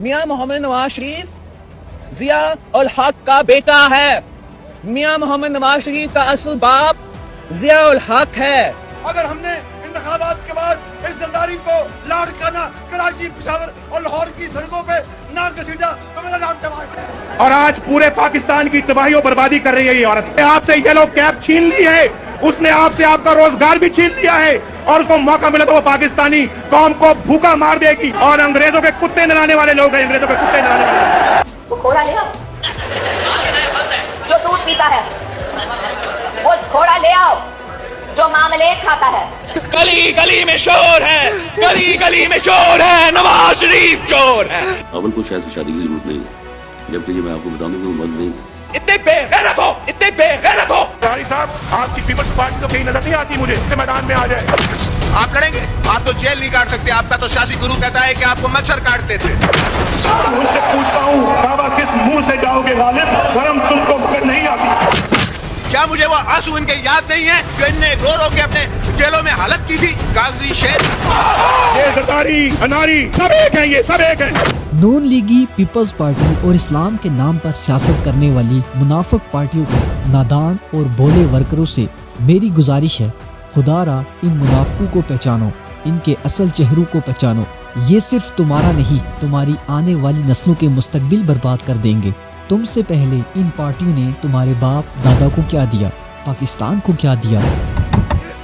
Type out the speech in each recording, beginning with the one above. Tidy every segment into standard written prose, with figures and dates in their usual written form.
मियां मोहम्मद नवाज शरीफ जिया उल हक का बेटा है। मियां मोहम्मद नवाज शरीफ का असल बाप जिया उल हक है। अगर हमने इंतखाबात के बाद इस जरदारी को लाड़काना कराची, पेशावर और लाहौर की सड़कों पे ना घसीटा तो मेरा नाम नवाज। और आज पूरे पाकिस्तान की तबाही और बर्बादी कर रही है ये औरत। आपसे ये लोग कैब छीन ली है, उसने आपसे आपका रोजगार भी छीन लिया है, और उसको मौका मिला तो वो पाकिस्तानी कौम को भूखा मार देगी। और अंग्रेजों के कुत्ते नहलाने वाले लोग हैं, अंग्रेजों के कुत्ते नहलाने वाले। वो घोड़ा ले आओ जो दूध पीता है, वो घोड़ा ले आओ जो मामलेट खाता है। गली गली में शोर है, गली गली में शोर है, नवाज शरीफ चोर है। अवन को शायद शादी की जरूरत नहीं है, जबकि ये मैं आपको बता दूं कि वो मर्द नहीं। इतने बेगैरत हो, इतने बेगैरत हो। भाई साहब, आपकी पीपल्स पार्टी तो कहीं नजर नहीं आती मुझे। इस मैदान में आ जाए। आप लड़ेंगे, आप तो जेल नहीं काट सकते। आपका तो शासी गुरु कहता है कि आपको मच्छर काटते थे। मुझसे पूछता हूँ, बाबा किस मुंह से जाओगे गालिब? शर्म तुमको मगर नहीं आती। क्या मुझे वो आंसू इनके याद नहीं है जो इनने रो रो के अपने जेलों में हालत की थी? कागजी शेर, ये सरदारी अनारी सब एक हैं, ये सब एक हैं। नून लीगी, पीपल्स पार्टी और इस्लाम के नाम पर सियासत करने वाली मुनाफिक पार्टियों के नादान और भोले वर्करों से मेरी गुजारिश है, खुदारा इन मुनाफिकों को पहचानो, इनके असल चेहरों को पहचानो। ये सिर्फ तुम्हारा नहीं, तुम्हारी आने वाली नस्लों के मुस्तकबिल बर्बाद कर देंगे। तुमसे पहले इन पार्टियों ने तुम्हारे बाप दादा को क्या दिया, पाकिस्तान को क्या दिया।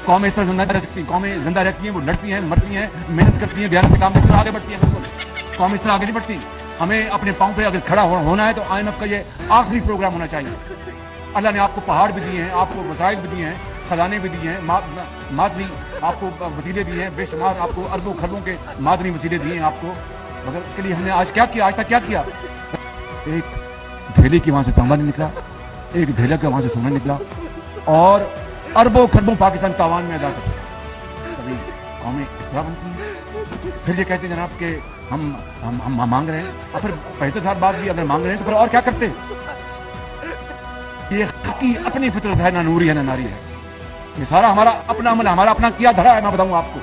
कौमें इस तरह जिंदा रह सकती हैं, कौमें जिंदा रहती हैं, वो लड़ती हैं, मरती हैं, मेहनत करती हैं, बिहार के काम करती हैं, आगे बढ़ती हैं। बिल्कुल कौमें इस तरह आगे नहीं बढ़ती। हमें अपने पाँव पे अगर खड़ा होना है तो IMF का ये आखिरी प्रोग्राम होना चाहिए। अल्लाह ने आपको पहाड़ भी दिए हैं, आपको वसाइल भी दिए हैं, खजाने भी दिए हैं, मादनी आपको वसीले दिए हैं, बेशुमार आपको अरबों खरबों के मादनी वसीले दिए हैं आपको। मगर उसके लिए हमने आज क्या किया, आज तक क्या किया? एक ढेले की वहाँ से तांबा नहीं निकला, एक ढेले का वहाँ से सोना निकला, और अरबों खरबों पाकिस्तान तावान में अदा करते। कभी कौमें इस तरह बनती हैं। फिर ये कहते हैं जनाब कि हम मांग रहे हैं, और फिर पहले साल बाद भी अगर मांग रहे हैं तो फिर और क्या करते? ये की अपनी फितरत है, ना नूरी है ना नारी है। ये सारा हमारा अपना अमल, हमारा अपना किया धरा है। मैं बताऊँ आपको,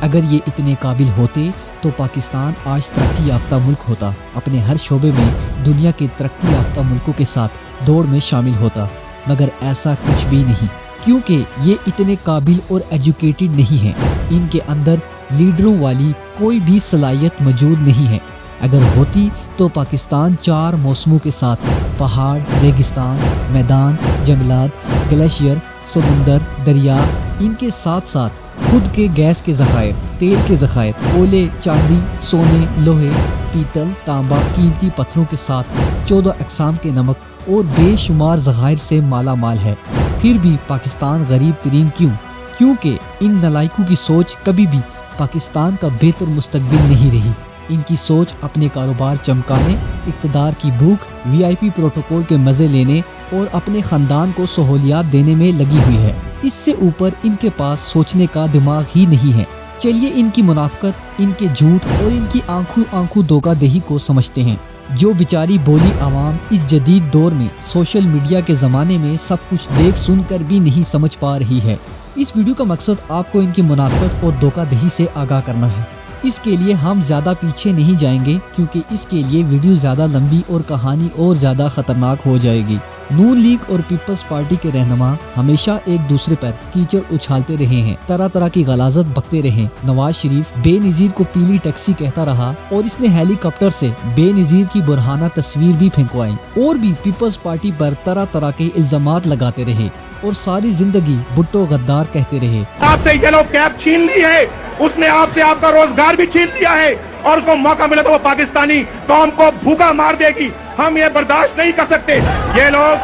अगर ये इतने काबिल होते तो पाकिस्तान आज तरक्की याफ्ता मुल्क होता, अपने हर शोबे में दुनिया के तरक्की याफ्ता मुल्कों के साथ दौड़ में शामिल होता। मगर ऐसा कुछ भी नहीं, क्योंकि ये इतने काबिल और एजुकेटेड नहीं हैं। इनके अंदर लीडरों वाली कोई भी सलाहियत मौजूद नहीं है। अगर होती तो पाकिस्तान 4 मौसमों के साथ पहाड़, रेगिस्तान, मैदान, जंगलात, ग्लेशियर, समुंदर, दरिया, इनके साथ साथ खुद के गैस के ज़खायर, तेल के ज़खायर, कोयले, चांदी, सोने, लोहे, पीतल, तांबा, कीमती पत्थरों के साथ 14 अक़साम के नमक और बेशुमार ज़खायर से माला माल है। फिर भी पाकिस्तान गरीब तरीन क्यों? क्योंकि इन नलायकों की सोच कभी भी पाकिस्तान का बेहतर मुस्तकबिल नहीं रही। इनकी सोच अपने कारोबार चमकाने, इक़्तिदार की भूख, VIP प्रोटोकॉल के मज़े लेने और अपने ख़ानदान को सहूलियात देने में लगी हुई है। इससे ऊपर इनके पास सोचने का दिमाग ही नहीं है। चलिए इनकी मुनाफ़क़त, इनके झूठ और इनकी आंखों धोखादही को समझते हैं। जो बेचारी बोली आवाम इस जदीद दौर में सोशल मीडिया के ज़माने में सब कुछ देख सुन कर भी नहीं समझ पा रही है। इस वीडियो का मकसद आपको इनकी मुनाफ़क़त और धोखादही से आगाह करना है। इसके लिए हम ज़्यादा पीछे नहीं जाएंगे, क्योंकि इसके लिए वीडियो ज़्यादा लंबी और कहानी और ज़्यादा ख़तरनाक हो जाएगी। नून लीग और पीपल्स पार्टी के रहनुमा हमेशा एक दूसरे पर कीचड़ उछालते रहे हैं, तरह तरह की गलाजत बकते रहे। नवाज शरीफ बेनज़ीर को पीली टैक्सी कहता रहा और इसने हेलीकॉप्टर से बेनज़ीर की बुरहाना तस्वीर भी फेंकवाई, और भी पीपल्स पार्टी पर तरह तरह के इल्ज़ामात लगाते रहे और सारी जिंदगी भुट्टो गद्दार कहते रहे। आपसे ये लोग कैब छीन ली है, उसने आपसे आपका रोजगार भी छीन लिया है, और उसको मौका मिला तो वो पाकिस्तानी कौम को भूखा मार देगी। हम ये बर्दाश्त नहीं कर सकते। ये लोग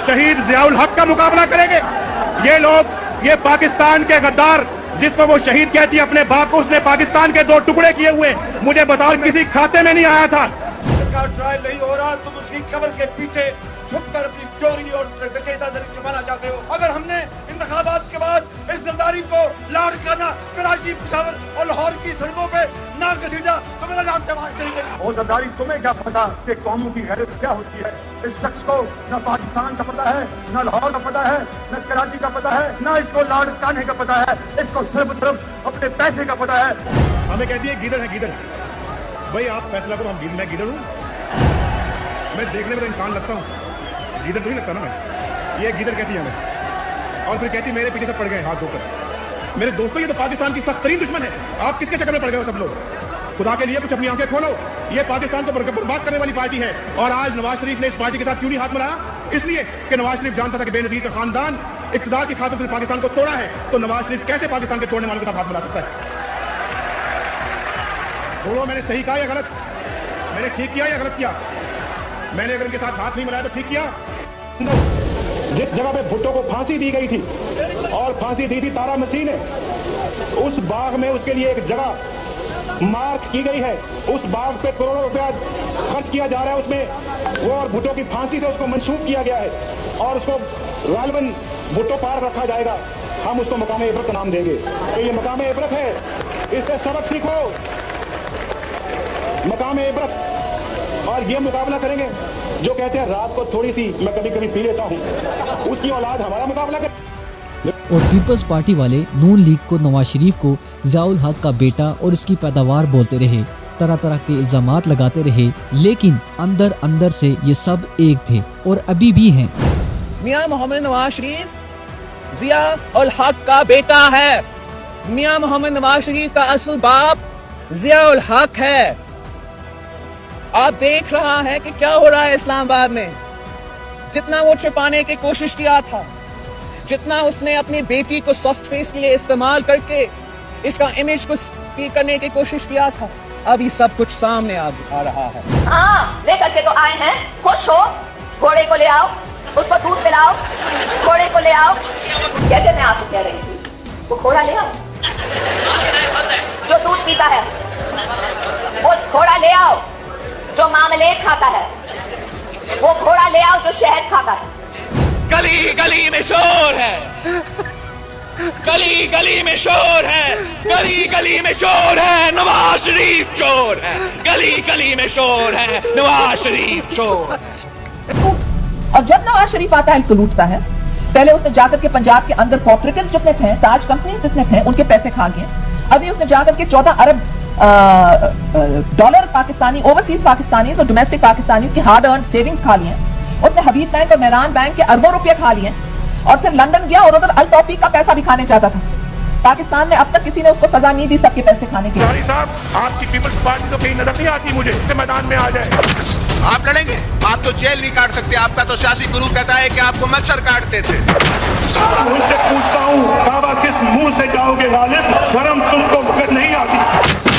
शहीद जियाउल हक का मुकाबला करेंगे। ये लोग, ये पाकिस्तान के गद्दार जिसको वो शहीद कहती है अपने बाप को, उसने पाकिस्तान के 2 टुकड़े किए हुए। मुझे बताओ, किसी खाते में नहीं आया था। ट्रायल नहीं हो रहा, तुम उसकी कब्र के पीछे छुपकर अपनी चोरी और डकैती छुपाना चाहते हो। अगर हमने इंतखाबात के बाद इस जरदारी को लाड़काना कराची, पेशावर और लाहौर की सड़कों पे ना घसीटा तो मेरा नाम नवाज शरीफ है। और जरदारी, तुम्हें क्या पता कि कौमों की गैरत क्या होती है? इस शख्स को न पाकिस्तान का पता है, न लाहौर का पता है, न कराची का पता है, न इसको लाड़काने का पता है। इसको सिर्फ अपने पैसे का पता है। हमें कहती है गीदड़ है, गीदड़ भाई आप फैसला करो, मैं लीडर हूँ, मैं देखने में तो इंसान लगता हूँ, लीडर तो नहीं लगता ना मैं। ये लीडर कहती है हमें, और फिर कहती मेरे पीछे सब पड़ गए हाथ धोकर। मेरे दोस्तों, ये तो पाकिस्तान की सख्त तरीन दुश्मन है। आप किसके चक्कर में पड़ गए हो सब लोग? खुदा के लिए कुछ अपनी आंखें खोलो। ये पाकिस्तान को बर्बाद करने वाली पार्टी है। और आज नवाज शरीफ ने इस पार्टी के साथ क्यों नहीं हाथ मिलाया? इसलिए कि नवाज शरीफ जानता था कि बेनजीर का खानदान इक़्तिदार की खातिर पाकिस्तान को तोड़ा है, तो नवाज शरीफ कैसे पाकिस्तान के तोड़ने वालों के साथ हाथ मिला सकता है? बोलो, मैंने सही कहा या गलत? मैंने ठीक किया या गलत किया? मैंने अगर इनके साथ हाथ नहीं मिलाया तो ठीक किया। जिस जगह पे भुट्टो को फांसी दी गई थी, और फांसी दी थी तारा मसीह ने, उस बाग में उसके लिए एक जगह मार्क की गई है। उस बाग पे करोड़ों रुपया खर्च किया जा रहा है, उसमें वो और भुट्टो की फांसी से उसको मंसूब किया गया है, और उसको गालिबन भुट्टो पार्क रखा जाएगा। हम उसको मकाम इबरत नाम देंगे। तो ये मकाम इबरत है, इससे सबक सीखो, मकाम इबरत। और ये मुकाबला करेंगे जो कहते हैं रात को थोड़ी सी मैं कभी कभी पी लेता हूँ, उसकी औलाद हमारा मुकाबला करे। और पीपल्स पार्टी वाले नून लीग को नवाज शरीफ को ज़ियाउल हक का बेटा और इसकी पैदावार बोलते रहे, तरह तरह के इल्जामात लगाते रहे, लेकिन अंदर अंदर से ये सब एक थे और अभी भी हैं। मियां मोहम्मद नवाज शरीफ ज़ियाउल हक का बेटा है। मियां मोहम्मद नवाज शरीफ का असल बाप ज़ियाउल हक है। आप देख रहा है कि क्या हो रहा है इस्लामाबाद में। जितना वो छुपाने की कोशिश किया था, जितना उसने अपनी बेटी को सॉफ्ट फेस के लिए इस्तेमाल करके इसका इमेज को करने की कोशिश किया था, अभी सब कुछ सामने आ रहा है। हाँ, लेकर के तो आए हैं, खुश हो। घोड़े को ले आओ, उसको दूध पिलाओ, घोड़े को ले आओ। जैसे मैं आपको कह रही थी, वो घोड़ा ले आओ जो दूध पीता है, वो घोड़ा ले आओ जो मामलेट खाता है, वो घोड़ा ले आओ जो शहद खाता है। गली गली में शोर है, गली गली में शोर है, गली गली में शोर है, नवाज शरीफ चोर है, गली गली में शोर है, नवाज शरीफ चोर। और जब नवाज शरीफ आता है तो लूटता है। पहले उसने जाकर के पंजाब के अंदर कॉर्पोरेटिव्स जितने थे, ताज कंपनी जितने थे, उनके पैसे खा गए। अभी उसने जाकर के 14 अरब डॉलर पाकिस्तानी, ओवरसीज पाकिस्तानी और डोमेस्टिक पाकिस्तानी की हार्ड अर्न सेविंग्स खा लिए। उसने हबीब बैंक और मेहरान बैंक के अरबों रुपए खा लिए, और फिर लंदन गया और उधर अल तौफीक का पैसा भी खाने चाहता था। पाकिस्तान में अब तक किसी ने उसको सजा नहीं दी सबके पैसे खाने की। साहब, आपकी पीपल्स पार्टी तो कहीं नजर नहीं आती मुझे, इस मैदान में आ जाए। आप लड़ेंगे? आप तो जेल नहीं काट सकते। आपका तो सियासी गुरु कहता है कि आपको मच्छर काटते थे। उनसे पूछता हूँ, बाबा किस मुंह से जाओगे गालिब? शर्म तुमको मगर नहीं आती?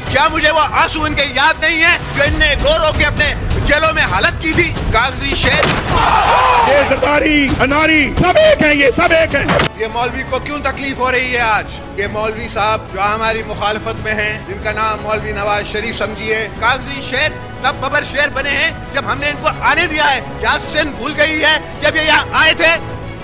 क्या मुझे वो आंसू इनके याद नहीं है जो इनने रो रो के अपने जेलों में हालत की थी? कागजी शेर, ये सरदारी, अनारी, सब एक है, ये सब एक है। ये मौलवी को क्यों तकलीफ हो रही है आज? ये मौलवी साहब जो हमारी मुखालफत में हैं, जिनका नाम मौलवी नवाज शरीफ समझिए, कागजी शेर तब बबर शेर बने हैं जब हमने इनको आने दिया है। क्या सिंध भूल गई है जब ये यहाँ आए थे?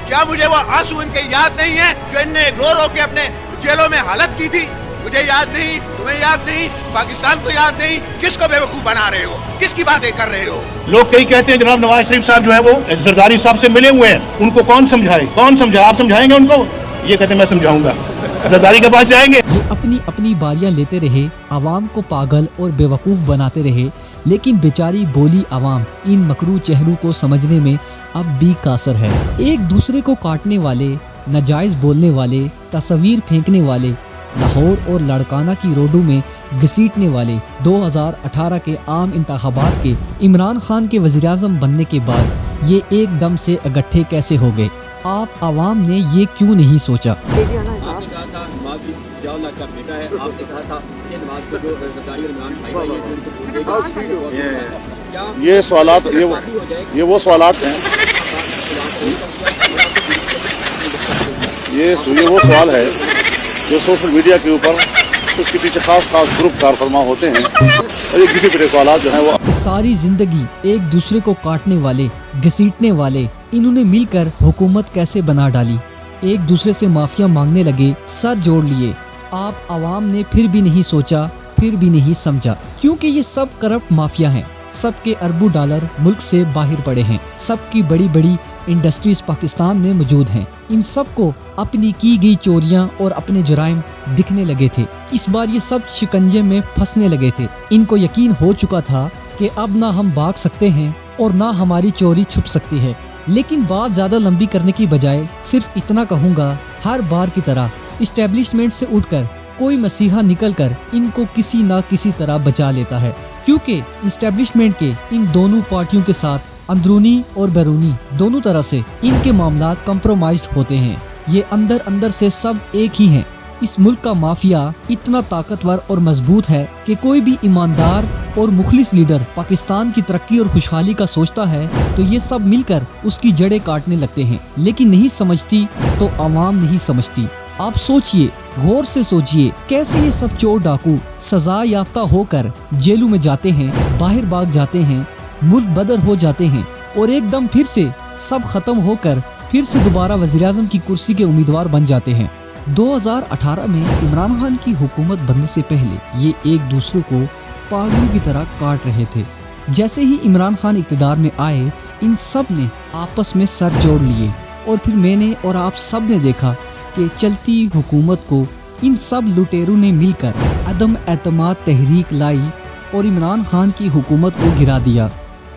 क्या मुझे वो आंसू इनके याद नहीं है जो इनने रो रो के अपने जेलों में हालत की थी? मुझे याद नहीं, तुम्हें याद नहीं, पाकिस्तान को याद नहीं। किसको बेवकूफ बना रहे हो? किसकी बातें कर रहे हो? लोग कई कहते हैं जनाब नवाज शरीफ साहब जो है वो जरदारी साहब से मिले हुए हैं, उनको कौन समझाए? कौन समझाए? आप समझाएंगे उनको? ये कहते मैं समझाऊंगा, जरदारी के पास जाएंगे। ये अपनी अपनी बारियां लेते रहे, आवाम को पागल और बेवकूफ बनाते रहे, लेकिन बेचारी बोली आवाम इन मकरू चेहरों को समझने में अब भी कासर है। एक दूसरे को काटने वाले, नाजायज बोलने वाले, तस्वीर फेंकने वाले, लाहौर और लाड़काना की रोडों में घसीटने वाले 2018 के आम इंतखाबात के इमरान खान के वज़ीर-ए-आज़म बनने के बाद ये एकदम से इकट्ठे कैसे हो गए? आप आवाम ने ये क्यों नहीं सोचा? आपने कहा था नवाज ज़ियाउल हक का बेटा है, आपने कहा था कि नवाज को जो ज़रदारी और इमरान भाई भाई है उनको ये सवालात, ये वो सवालात हैं, ये वो सवाल है जो सोशल मीडिया के ऊपर उसके पीछे खास ग्रुप कारफरमा होते हैं, और ये किसी तरह सवाल जो है वो सारी जिंदगी एक दूसरे को काटने वाले, घसीटने वाले, इन्होंने मिलकर हुकूमत कैसे बना डाली? एक दूसरे से माफिया मांगने लगे, सर जोड़ लिए। आप आवाम ने फिर भी नहीं सोचा, फिर भी नहीं समझा, क्योंकि ये सब करप्ट माफिया हैं। سب کے اربوں ڈالر ملک سے باہر پڑے ہیں، سب کی بڑی بڑی انڈسٹریز پاکستان میں موجود ہیں، ان سب کو اپنی کی گئی چوریاں اور اپنے جرائم دکھنے لگے تھے۔ اس بار یہ سب شکنجے میں پھنسنے لگے تھے۔ ان کو یقین ہو چکا تھا کہ اب نہ ہم بھاگ سکتے ہیں اور نہ ہماری چوری چھپ سکتی ہے۔ لیکن بات زیادہ لمبی کرنے کی بجائے صرف اتنا کہوں گا، ہر بار کی طرح اسٹیبلشمنٹ سے اٹھ کر کوئی مسیحا نکل کر ان کو کسی نہ کسی طرح بچا لیتا ہے، کیونکہ اسٹیبلشمنٹ کے ان دونوں پارٹیوں کے ساتھ اندرونی اور بیرونی دونوں طرح سے ان کے معاملات کمپرومائزڈ ہوتے ہیں۔ یہ اندر اندر سے سب ایک ہی ہیں۔ اس ملک کا مافیا اتنا طاقتور اور مضبوط ہے کہ کوئی بھی ایماندار اور مخلص لیڈر پاکستان کی ترقی اور خوشحالی کا سوچتا ہے تو یہ سب مل کر اس کی جڑیں کاٹنے لگتے ہیں، لیکن نہیں سمجھتی تو عوام نہیں سمجھتی۔ آپ سوچئے، غور سے سوچئے، کیسے یہ سب چور ڈاکو سزا یافتہ ہو کر جیلوں میں جاتے ہیں، باہر بھاگ جاتے ہیں، ملک بدر ہو جاتے ہیں اور ایک دم پھر سے سب ختم ہو کر پھر سے دوبارہ وزیراعظم کی کرسی کے امیدوار بن جاتے ہیں۔ 2018 میں عمران خان کی حکومت بننے سے پہلے یہ ایک دوسرے کو پاگلوں کی طرح کاٹ رہے تھے۔ جیسے ہی عمران خان اقتدار میں آئے، ان سب نے آپس میں سر جوڑ لیے اور پھر میں نے اور آپ سب نے دیکھا کہ چلتی حکومت کو ان سب لٹیروں نے مل کر عدم اعتماد تحریک لائی اور عمران خان کی حکومت کو گرا دیا۔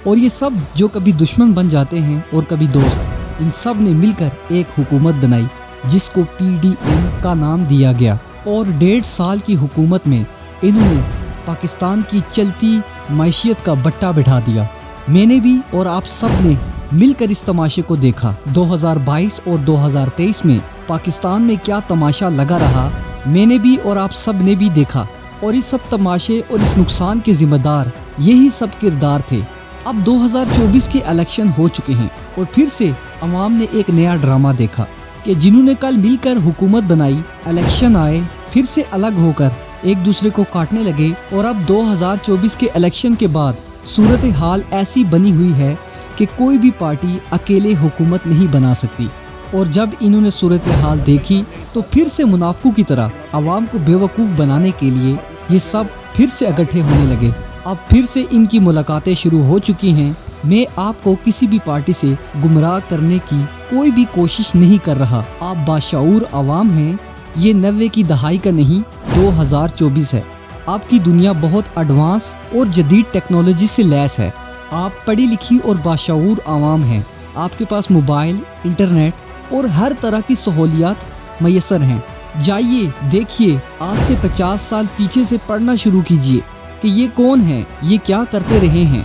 اور یہ سب جو کبھی دشمن بن جاتے ہیں اور کبھی دوست، ان سب نے مل کر ایک حکومت بنائی جس کو PDM کا نام دیا گیا، اور 1.5 سال کی حکومت میں انہوں نے پاکستان کی چلتی معیشت کا بٹا بٹھا دیا۔ میں نے بھی اور آپ سب نے مل کر اس تماشے کو دیکھا۔ 2022 اور 2023 میں پاکستان میں کیا تماشا لگا رہا، میں نے بھی اور آپ سب نے بھی دیکھا، اور اس سب تماشے اور اس نقصان کے ذمہ دار یہی سب کردار تھے۔ اب 2024 کے الیکشن ہو چکے ہیں اور پھر سے عوام نے ایک نیا ڈرامہ دیکھا کہ جنہوں نے کل مل کر حکومت بنائی، الیکشن آئے، پھر سے الگ ہو کر ایک دوسرے کو کاٹنے لگے، اور اب 2024 کے الیکشن کے بعد صورتحال ایسی بنی ہوئی ہے کہ کوئی بھی پارٹی اکیلے حکومت نہیں بنا سکتی۔ اور جب انہوں نے صورتحال دیکھی تو پھر سے منافقوں کی طرح عوام کو بیوقوف بنانے کے لیے یہ سب پھر سے اکٹھے ہونے لگے۔ اب پھر سے ان کی ملاقاتیں شروع ہو چکی ہیں۔ میں آپ کو کسی بھی پارٹی سے گمراہ کرنے کی کوئی بھی کوشش نہیں کر رہا۔ آپ باشعور عوام ہیں۔ یہ 90 کی دہائی کا نہیں، 2024 ہے۔ آپ کی دنیا بہت ایڈوانس اور جدید ٹیکنالوجی سے لیس ہے۔ آپ پڑھی لکھی اور باشعور عوام ہیں۔ آپ کے پاس موبائل، انٹرنیٹ اور ہر طرح کی سہولیات میسر ہیں۔ جائیے، دیکھیے، آج سے 50 سال پیچھے سے پڑھنا شروع کیجیے کہ یہ کون ہیں، یہ کیا کرتے رہے ہیں۔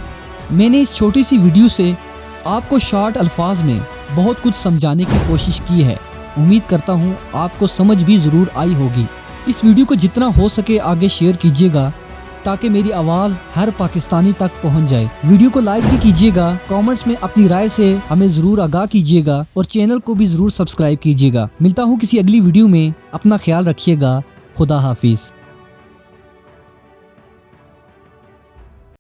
میں نے اس چھوٹی سی ویڈیو سے آپ کو شارٹ الفاظ میں بہت کچھ سمجھانے کی کوشش کی ہے۔ امید کرتا ہوں آپ کو سمجھ بھی ضرور آئی ہوگی۔ اس ویڈیو کو جتنا ہو سکے آگے شیئر کیجیے گا تاکہ میری آواز ہر پاکستانی تک پہنچ جائے۔ ویڈیو کو لائک بھی کیجیے گا، کامنٹس میں اپنی رائے سے ہمیں ضرور آگاہ کیجیے گا، اور چینل کو بھی ضرور سبسکرائب کیجیے گا۔ ملتا ہوں کسی اگلی ویڈیو میں، اپنا خیال رکھیے گا۔ خدا حافظ۔